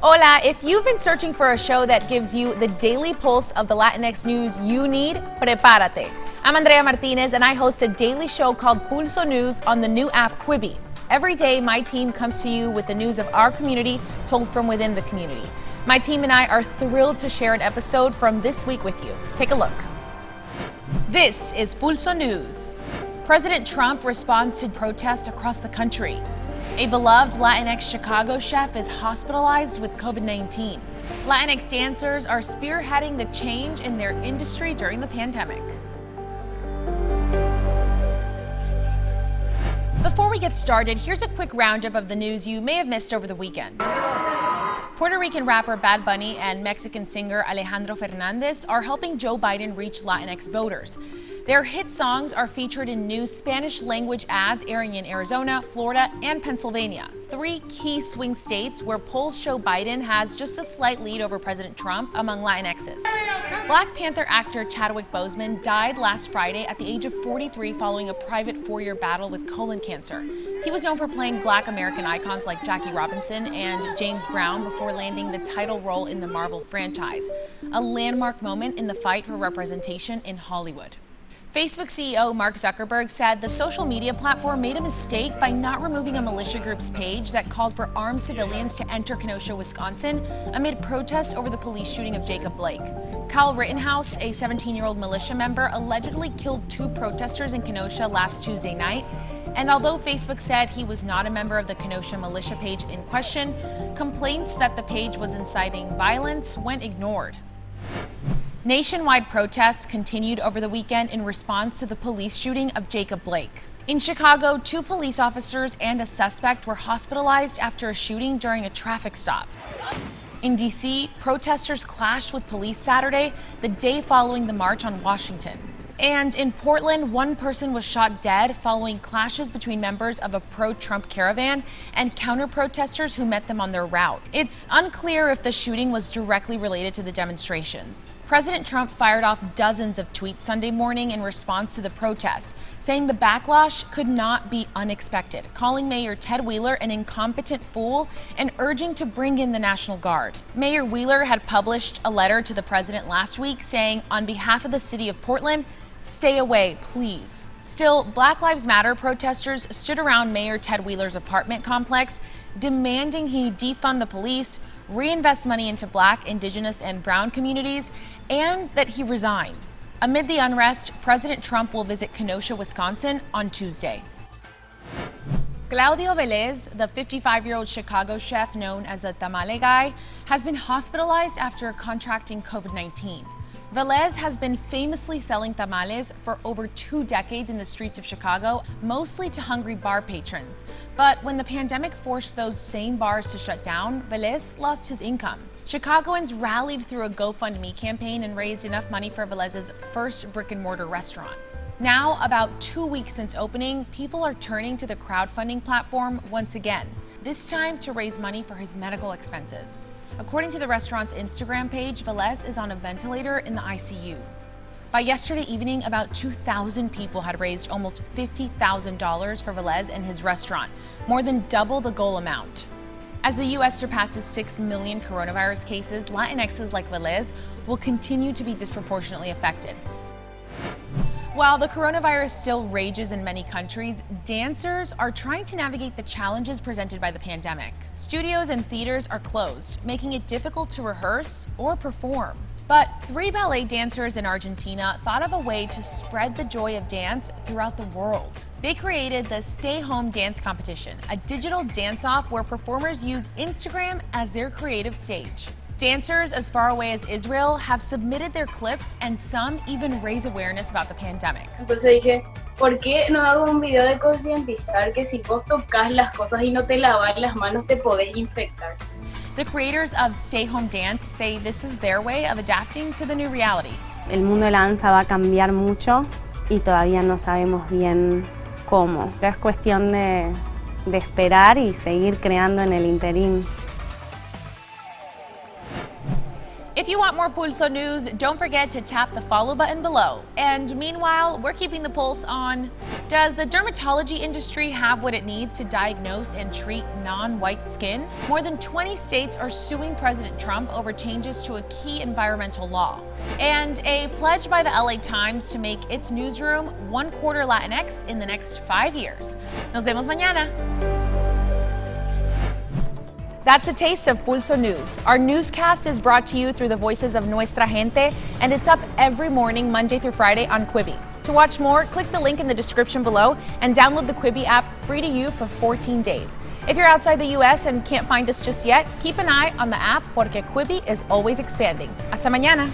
Hola, if you've been searching for a show that gives you the daily pulse of the Latinx news you need, prepárate. I'm Andrea Martinez, and I host a daily show called Pulso News on the new app Quibi. Every day, my team comes to you with the news of our community told from within the community. My team and I are thrilled to share an episode from this week with you. Take a look. This is Pulso News. President Trump responds to protests across the country. A beloved Latinx Chicago chef is hospitalized with COVID-19. Latinx dancers are spearheading the change in their industry during the pandemic. Before we get started, here's a quick roundup of the news you may have missed over the weekend. Puerto Rican rapper Bad Bunny and Mexican singer Alejandro Fernández are helping Joe Biden reach Latinx voters. Their hit songs are featured in new Spanish-language ads airing in Arizona, Florida, and Pennsylvania, three key swing states where polls show Biden has just a slight lead over President Trump among Latinxes. Black Panther actor Chadwick Boseman died last Friday at the age of 43 following a private 4-year battle with colon cancer. He was known for playing Black American icons like Jackie Robinson and James Brown before landing the title role in the Marvel franchise, a landmark moment in the fight for representation in Hollywood. Facebook CEO Mark Zuckerberg said the social media platform made a mistake by not removing a militia group's page that called for armed civilians to enter Kenosha, Wisconsin, amid protests over the police shooting of Jacob Blake. Kyle Rittenhouse, a 17-year-old militia member, allegedly killed 2 protesters in Kenosha last Tuesday night. And although Facebook said he was not a member of the Kenosha militia page in question, complaints that the page was inciting violence went ignored. Nationwide protests continued over the weekend in response to the police shooting of Jacob Blake. In Chicago, 2 police officers and a suspect were hospitalized after a shooting during a traffic stop. In D.C., protesters clashed with police Saturday, the day following the March on Washington. And in Portland, 1 person was shot dead following clashes between members of a pro-Trump caravan and counter-protesters who met them on their route. It's unclear if the shooting was directly related to the demonstrations. President Trump fired off dozens of tweets Sunday morning in response to the protests, saying the backlash could not be unexpected, calling Mayor Ted Wheeler an incompetent fool and urging to bring in the National Guard. Mayor Wheeler had published a letter to the president last week saying, on behalf of the city of Portland, stay away, please. Still, Black Lives Matter protesters stood around Mayor Ted Wheeler's apartment complex, demanding he defund the police, reinvest money into Black, Indigenous, and Brown communities, and that he resign. Amid the unrest, President Trump will visit Kenosha, Wisconsin on Tuesday. Claudio Velez, the 55-year-old Chicago chef known as the Tamale Guy, has been hospitalized after contracting COVID-19. Velez has been famously selling tamales for over 2 decades in the streets of Chicago, mostly to hungry bar patrons. But when the pandemic forced those same bars to shut down, Velez lost his income. Chicagoans rallied through a GoFundMe campaign and raised enough money for Velez's first brick-and-mortar restaurant. Now, about 2 weeks since opening, people are turning to the crowdfunding platform once again, this time to raise money for his medical expenses. According to the restaurant's Instagram page, Velez is on a ventilator in the ICU. By yesterday evening, about 2,000 people had raised almost $50,000 for Velez and his restaurant, more than double the goal amount. As the U.S. surpasses 6 million coronavirus cases, Latinxes like Velez will continue to be disproportionately affected. While the coronavirus still rages in many countries, dancers are trying to navigate the challenges presented by the pandemic. Studios and theaters are closed, making it difficult to rehearse or perform. But 3 ballet dancers in Argentina thought of a way to spread the joy of dance throughout the world. They created the Stay Home Dance Competition, a digital dance-off where performers use Instagram as their creative stage. Dancers as far away as Israel have submitted their clips, and some even raise awareness about the pandemic. Entonces dije, ¿por qué no hago un video de concientizar que si vos tocas las cosas y no te lavas las manos te podés infectar? The creators of Stay Home Dance say this is their way of adapting to the new reality. El mundo de la danza va a cambiar mucho y todavía no sabemos bien cómo. Es cuestión de esperar y seguir creando en el interín. If you want more Pulso news, don't forget to tap the follow button below. And meanwhile, we're keeping the pulse on: does the dermatology industry have what it needs to diagnose and treat non-white skin? More than 20 states are suing President Trump over changes to a key environmental law. And a pledge by the LA Times to make its newsroom 1/4 Latinx in the next 5 years. Nos vemos mañana. That's a taste of Pulso News. Our newscast is brought to you through the voices of Nuestra Gente, and it's up every morning, Monday through Friday on Quibi. To watch more, click the link in the description below and download the Quibi app free to you for 14 days. If you're outside the US and can't find us just yet, keep an eye on the app porque Quibi is always expanding. Hasta mañana.